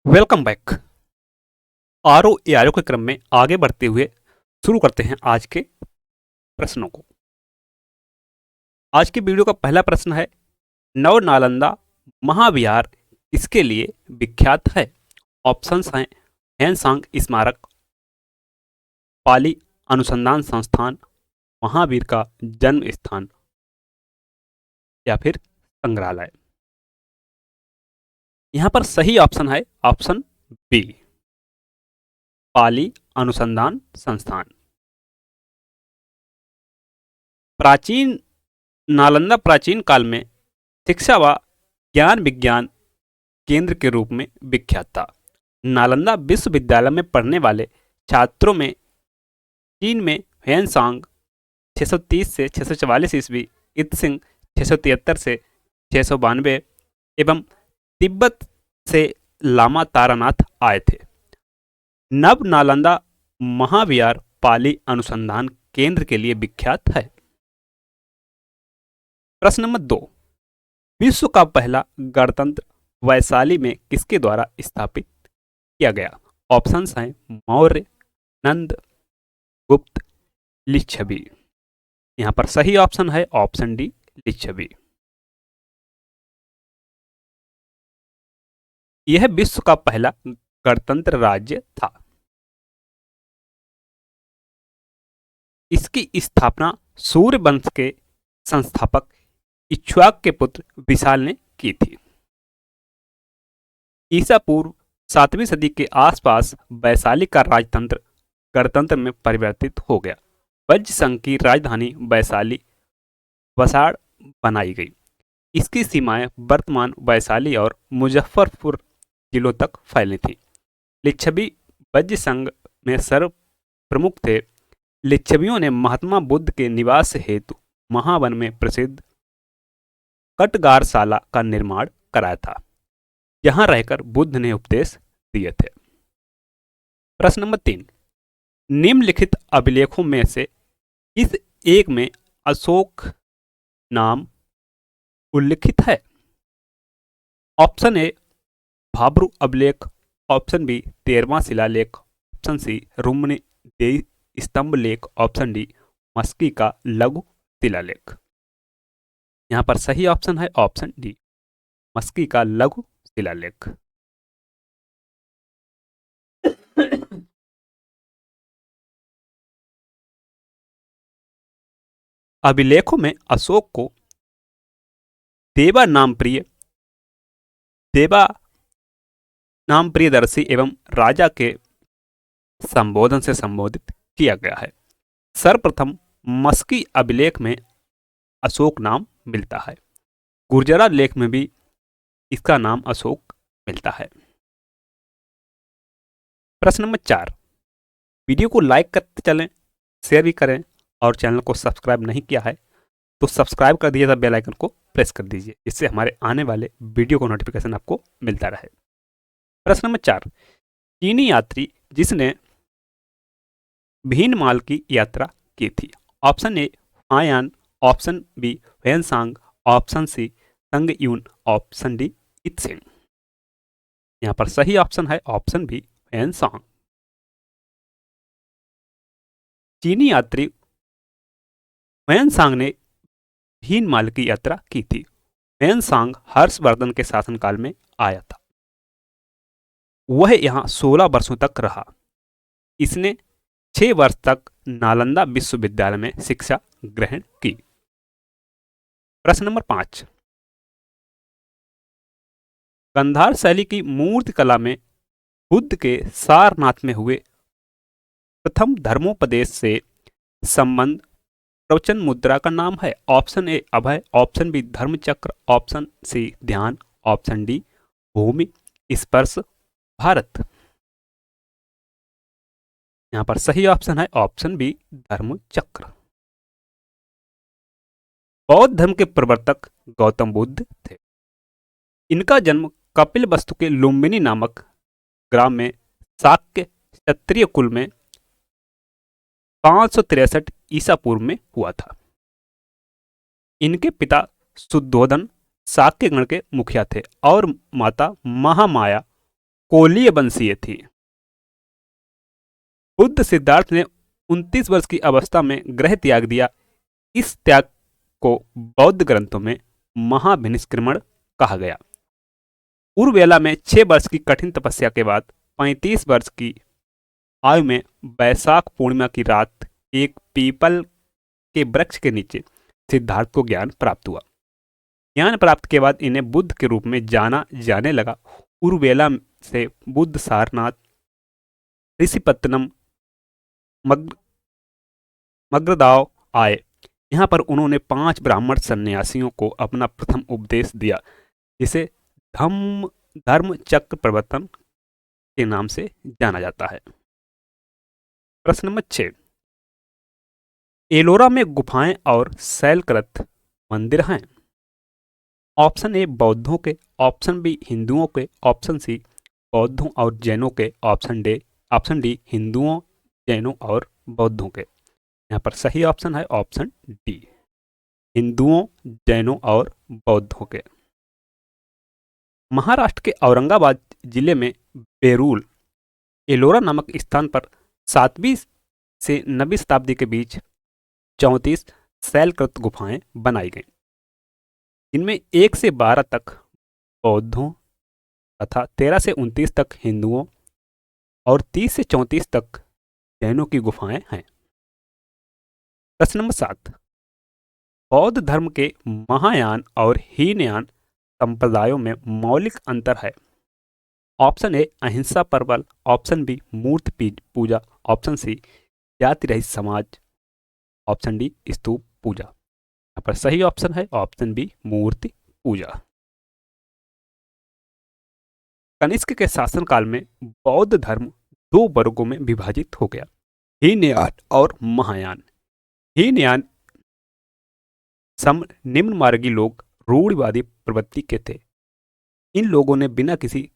Welcome back. RO के क्रम में आगे बढ़ते हुए शुरू करते हैं आज के प्रश्नों को। आज की वीडियो का पहला प्रश्न है, नव नालंदा महाविहार इसके लिए विख्यात है? ऑप्शंस हैं हैनसांग स्मारक, पाली अनुसंधान संस्थान, महावीर का जन्म स्थान या फिर संग्रहालय। यहां पर सही ऑप्शन है ऑप्शन बी, पाली अनुसंधान संस्थान। प्राचीन नालंदा प्राचीन काल में शिक्षा व ज्ञान विज्ञान केंद्र के रूप में विख्यात था। नालंदा विश्वविद्यालय में पढ़ने वाले छात्रों में चीन में ह्वेनसांग 630 से 644 ईस्वी, इत्सिंग 673 से 692 एवं तिब्बत से लामा तारानाथ आए थे। नव नालंदा महाविहार पाली अनुसंधान केंद्र के लिए विख्यात है। प्रश्न नंबर 2, विश्व का पहला गणतंत्र वैशाली में किसके द्वारा स्थापित किया गया? ऑप्शंस हैं मौर्य, नंद, गुप्त, लिच्छवी। यहां पर सही ऑप्शन है ऑप्शन डी, लिच्छवी। यह विश्व का पहला गणतंत्र राज्य था। इसकी स्थापना सूर्य वंश के संस्थापक इक्ष्वाक के पुत्र विशाल ने की थी। ईसा पूर्व 7वीं सदी के आसपास वैशाली का राजतंत्र गणतंत्र में परिवर्तित हो गया। वज्र संघ की राजधानी वैशाली वसाड़ बनाई गई। इसकी सीमाएं वर्तमान वैशाली और मुजफ्फरपुर जिलों तक फैली थी। लिच्छवी वज्र संघ में सर्व प्रमुख थे। लिच्छवियों ने महात्मा बुद्ध के निवास हेतु महावन में प्रसिद्ध कटगारशाला का निर्माण कराया था, जहां रहकर बुद्ध ने उपदेश दिए थे। प्रश्न नंबर 3, निम्नलिखित अभिलेखों में से किस एक में अशोक नाम उल्लिखित है? ऑप्शन ए भाब्रू अभिलेख, ऑप्शन बी 13वां शिलालेख, ऑप्शन सी रुम्नी देई स्तंभ लेख, ऑप्शन डी मस्की का लघु शिलालेख। यहां पर सही ऑप्शन है ऑप्शन डी, मस्की का लघु शिलालेख। अभिलेखों में अशोक को देवा नाम प्रियदर्शी एवं राजा के संबोधन से संबोधित किया गया है। सर्वप्रथम मस्की अभिलेख में अशोक नाम मिलता है। गुर्जरा लेख में भी इसका नाम अशोक मिलता है। प्रश्न नंबर 4, वीडियो को लाइक करते चलें, शेयर भी करें और चैनल को सब्सक्राइब नहीं किया है तो सब्सक्राइब कर दीजिए, बेल आइकन को प्रेस कर दीजिए, इससे हमारे आने वाले वीडियो को नोटिफिकेशन आपको मिलता रहे। प्रश्न नंबर 4, चीनी यात्री जिसने भीनमाल की यात्रा की थी? ऑप्शन ए हायान, option B Hiuen Tsang, option C तंग यून, ऑप्शन डी इत्सिंग। यहां पर सही ऑप्शन है ऑप्शन बी ह्वेनसांग। चीनी यात्री ह्वेनसांग ने भीनमाल की यात्रा की थी। ह्वेनसांग हर्षवर्धन के शासनकाल में आया था। वह यहां 16 वर्षों तक रहा। इसने 6 वर्ष तक नालंदा विश्वविद्यालय में शिक्षा ग्रहण की। प्रश्न नंबर 5, गंधार शैली की मूर्ति कला में बुद्ध के सारनाथ में हुए प्रथम धर्मोपदेश से संबंध प्रवचन मुद्रा का नाम है। Option A Abhaya, option B Dharmachakra, option C Dhyana, option D भूमि स्पर्श भारत। यहां पर सही ऑप्शन है ऑप्शन बी धर्मचक्र। बौद्ध धर्म के प्रवर्तक गौतम बुद्ध थे। इनका जन्म कपिलवस्तु के लुम्बिनी नामक ग्राम में शाक्य क्षत्रिय कुल में 563 ईसा पूर्व में हुआ था। इनके पिता शुद्धोधन शाक्य गण के मुखिया थे और माता महामाया कोलीय वंशीय थी। बुद्ध सिद्धार्थ ने 29 वर्ष की अवस्था में गृह त्याग दिया। इस त्याग को बौद्ध ग्रंथों में महाभिनिष्क्रमण कहा गया। उर्वेला में 6 वर्ष की कठिन तपस्या के बाद 35 वर्ष की आयु में वैशाख पूर्णिमा की रात एक पीपल के वृक्ष के नीचे सिद्धार्थ को ज्ञान प्राप्त हुआ। ज्ञान प्राप्त के बाद इन्हें बुद्ध के रूप में जाना जाने लगा। उर्वेला से बुद्ध सारनाथ, ऋषिपत्तनम, मग्रदाव आए। यहाँ पर उन्होंने 5 ब्राह्मण सन्यासियों को अपना प्रथम उपदेश दिया, जिसे धर्म चक्र प्रवर्तन के नाम से जाना जाता है। प्रश्न नंबर 6, एलोरा में गुफाएं और शैलकृत मंदिर हैं। ऑप्शन ए बौद्धों के, ऑप्शन बी हिंदुओं के, ऑप्शन सी बौद्धों और जैनों के, ऑप्शन डी हिंदुओं, जैनों और बौद्धों के। यहाँ पर सही ऑप्शन है ऑप्शन डी, हिंदुओं, जैनों और बौद्धों के। महाराष्ट्र के औरंगाबाद जिले में बेरूल एलोरा नामक स्थान पर 7वीं से 9वीं शताब्दी के बीच 34 शैलकृत गुफाएं बनाई गईं। इनमें 1 से 12 तक बौद्धों तथा 13 से 29 तक हिंदुओं और 30 से 34 तक जैनों की गुफाएं हैं। प्रश्न नंबर 7, बौद्ध धर्म के महायान और हीनयान संप्रदायों में मौलिक अंतर है। ऑप्शन ए अहिंसा परबल, ऑप्शन बी मूर्ति पूजा, ऑप्शन सी जाति रहित समाज, ऑप्शन डी स्तूप पूजा। यहाँ पर सही ऑप्शन है ऑप्शन बी मूर्ति पूजा। कनिष्क के शासनकाल में बौद्ध धर्म 2 वर्गों में विभाजित हो गया, हीनयान और महायान। हीनयान निम्न मार्गी लोग रूढ़िवादी प्रवृत्ति के थे। इन लोगों ने बिना किसी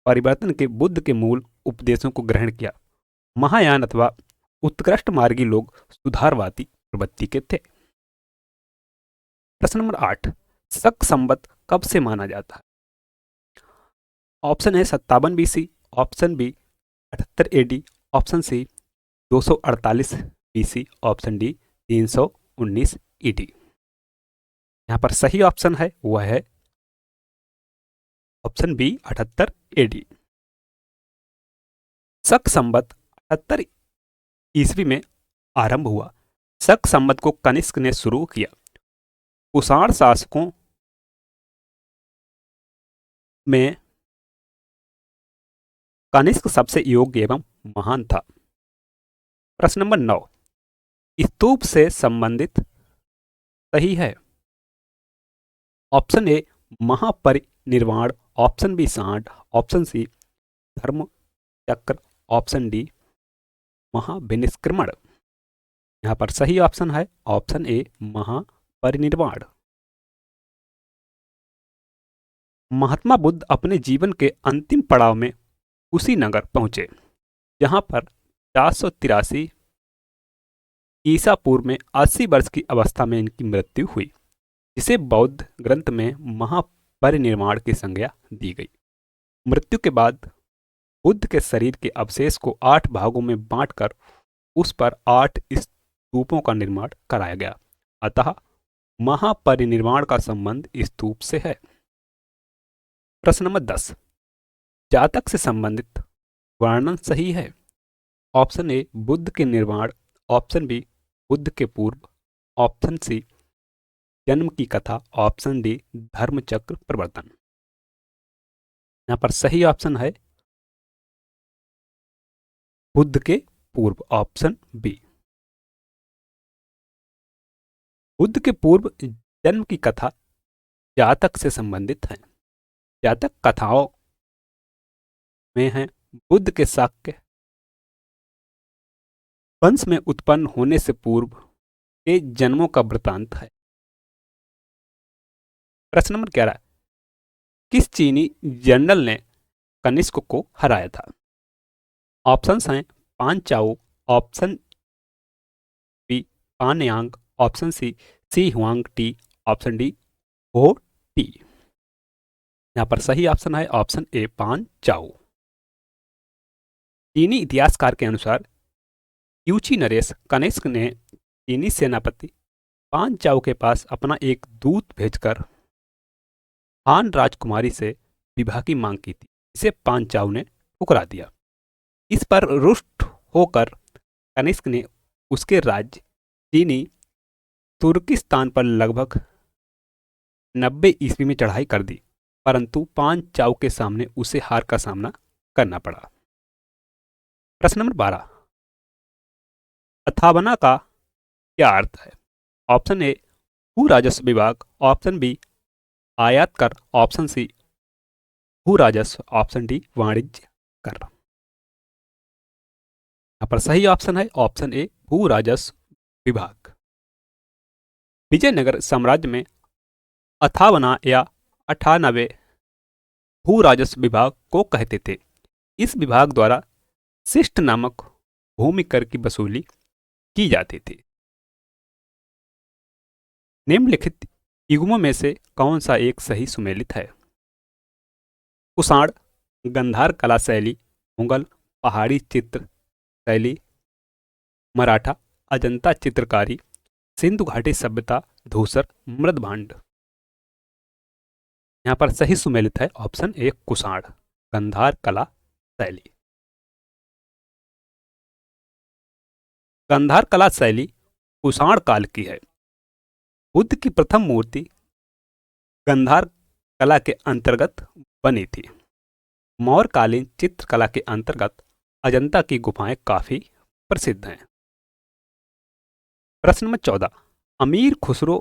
परिवर्तन के बुद्ध के मूल उपदेशों को ग्रहण किया। महायान अथवा उत्कृष्ट मार्गी लोग सुधारवादी प्रवृत्ति के थे। प्रश्न नंबर 8, शक संवत कब से माना जाता है। ऑप्शन है 57 BC, option B 78 AD, option C 248 BC, option D 319 ED। यहाँ पर सही ऑप्शन है वह है ऑप्शन बी 78 AD। शक संवत 78 ईस्वी में आरंभ हुआ। शक संवत को कनिष्क ने शुरू किया। कुषाण शासकों में कनिष्क सबसे योग्य एवं महान था। प्रश्न नंबर 9, स्तूप से संबंधित सही है। Option A Mahaparinirvana, option B सांड, option C Dharmachakra, option D महाभिनिष्क्रमण। यहाँ पर सही ऑप्शन है ऑप्शन ए महापरिनिर्वाण। महात्मा बुद्ध अपने जीवन के अंतिम पड़ाव में कुशीनगर पहुंचे, जहां पर 483 ईसा पूर्व में 80 वर्ष की अवस्था में इनकी मृत्यु हुई, जिसे बौद्ध ग्रंथ में महापरिनिर्वाण की संज्ञा दी गई। मृत्यु के बाद बुद्ध के शरीर के अवशेष को 8 भागों में बांटकर उस पर 8 स्तूपों का निर्माण कराया गया। अतः महापरिनिर्वाण का संबंध स्तूप से है। प्रश्न नंबर 10, जातक से संबंधित वर्णन सही है। ऑप्शन ए बुद्ध के निर्वाण, ऑप्शन बी बुद्ध के पूर्व, ऑप्शन सी जन्म की कथा, ऑप्शन डी धर्मचक्र प्रवर्तन। यहाँ पर सही ऑप्शन है बुद्ध के पूर्व, ऑप्शन बी। बुद्ध के पूर्व जन्म की कथा जातक से संबंधित है। जातक कथाओं में है बुद्ध के शाक्य वंश में उत्पन्न होने से पूर्व के जन्मों का वृतांत है। प्रश्न नंबर 11, किस चीनी जनरल ने कनिष्क को हराया था। ऑप्शंस हैं पान चाओ, ऑप्शन बी पान यांग, ऑप्शन सी सी हुआंग टी, ऑप्शन डी हो टी। यहाँ पर सही ऑप्शन है ऑप्शन ए पान चाओ। चीनी इतिहासकार के अनुसार यूची नरेश कनिष्क ने चीनी सेनापति पान चाओ के पास अपना एक दूत भेजकर हान राजकुमारी से विवाह की मांग की थी, इसे पान चाओ ने ठुकरा दिया। इस पर रुष्ट होकर कनिष्क ने उसके राज्य चीनी तुर्किस्तान पर लगभग 90 ईस्वी में चढ़ाई कर दी, परंतु पान चाओ के सामने उसे हार का सामना करना पड़ा। प्रश्न नंबर 12, अथावना का क्या अर्थ है? ऑप्शन ए भू राजस्व विभाग, ऑप्शन बी आयात कर, ऑप्शन सी भू राजस्व, ऑप्शन डी वाणिज्य कर। यहाँ पर सही ऑप्शन है ऑप्शन ए भू राजस्व विभाग। विजयनगर साम्राज्य में अथावना या 98 भू राजस्व विभाग को कहते थे। इस विभाग द्वारा शिष्ट नामक भूमि कर की वसूली की जाती थी। निम्नलिखित युग्मों में से कौन सा एक सही सुमेलित है? कुषाण गंधार कला शैली, मुगल पहाड़ी चित्र शैली, मराठा अजंता चित्रकारी, सिंधु घाटी सभ्यता, धूसर मृदभांड। यहाँ पर सही सुमेलित है ऑप्शन ए कुषाण गंधार कला शैली। गंधार कला शैली कुषाण काल की है। बुद्ध की प्रथम मूर्ति गंधार कला के अंतर्गत बनी थी। मौर्यकालीन चित्रकला के अंतर्गत अजंता की गुफाएं काफी प्रसिद्ध हैं। प्रश्न नंबर 14, अमीर खुसरो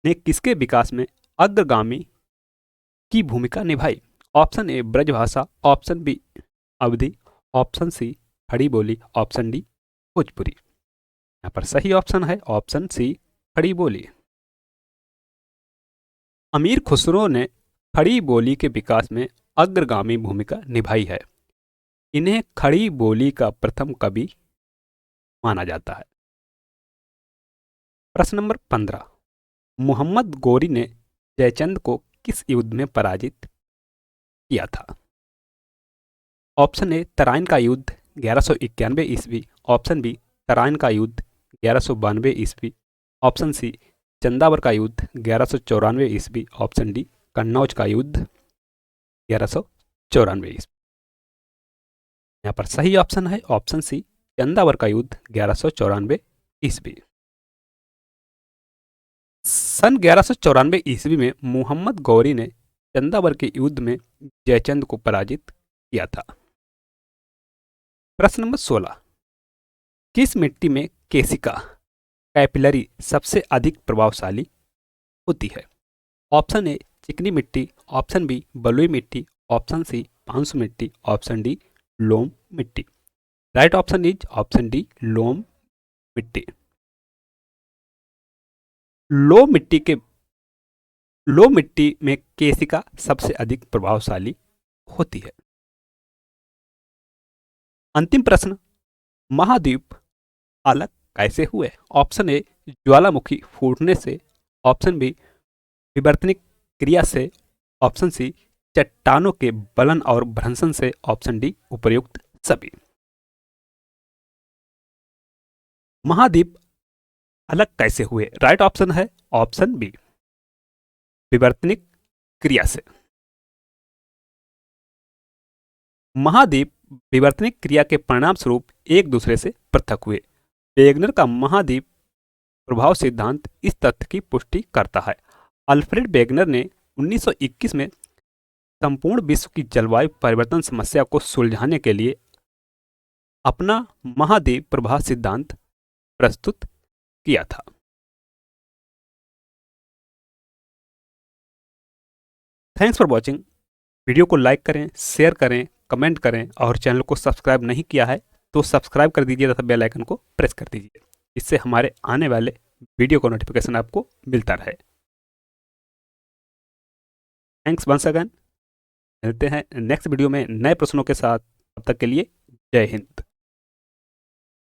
ने किसके विकास में अग्रगामी की भूमिका निभाई? Option A Brajbhasha, option B Awadhi, option C Khadi Boli, option D Bhojpuri. यहाँ पर सही ऑप्शन है ऑप्शन सी खड़ी बोली। अमीर खुसरो ने खड़ी बोली के विकास में अग्रगामी भूमिका निभाई है। इन्हें खड़ी बोली का प्रथम कवि माना जाता है। प्रश्न नंबर 15, मोहम्मद गौरी ने जयचंद को किस युद्ध में पराजित किया था? ऑप्शन ए तराइन का युद्ध 1191 ईस्वी, ऑप्शन बी तराइन का युद्ध 1192 ईस्वी, ऑप्शन सी चंदावर का युद्ध 1194 ईस्वी, ऑप्शन डी कन्नौज का युद्ध 1194 ईस्वी। यहाँ पर सही ऑप्शन है ऑप्शन सी चंदावर का युद्ध 1194 ईस्वी। सन 1194 ईस्वी में मोहम्मद गौरी ने चंदावर के युद्ध में जयचंद को पराजित किया था। प्रश्न नंबर 16, किस मिट्टी में केसिका कैपिलरी सबसे अधिक प्रभावशाली होती है? ऑप्शन ए चिकनी मिट्टी, ऑप्शन बी बलुई मिट्टी, ऑप्शन सी पांसु मिट्टी, ऑप्शन डी लोम मिट्टी। Right option is option D loam मिट्टी। लो मिट्टी में केसिका सबसे अधिक प्रभावशाली होती है। अंतिम प्रश्न, महाद्वीप अलग कैसे हुए? ऑप्शन ए ज्वालामुखी फूटने से, ऑप्शन बी विवर्तनिक क्रिया से, ऑप्शन सी चट्टानों के बलन और भ्रंशन से, ऑप्शन डी उपर्युक्त सभी। महाद्वीप अलग कैसे हुए? राइट ऑप्शन है ऑप्शन बी विवर्तनिक क्रिया से। महाद्वीप विवर्तनिक क्रिया के परिणाम स्वरूप एक दूसरे से पृथक हुए। वेगनर का महाद्वीप प्रभाव सिद्धांत इस तथ्य की पुष्टि करता है। अल्फ्रेड वेगनर ने 1921 में संपूर्ण विश्व की जलवायु परिवर्तन समस्या को सुलझाने के लिए अपना महाद्वीप प्रभाव सिद्धांत प्रस्तुत किया था। Thanks for watching. वीडियो को लाइक करें, शेयर करें, कमेंट करें और चैनल को सब्सक्राइब नहीं किया है तो सब्सक्राइब कर दीजिए तथा बेल आइकन को प्रेस कर दीजिए। इससे हमारे आने वाले वीडियो का नोटिफिकेशन आपको मिलता रहे। Thanks once again. मिलते हैं नेक्स्ट वीडियो में नए प्रश्नों के साथ। तब तक के लिए जय हिंद।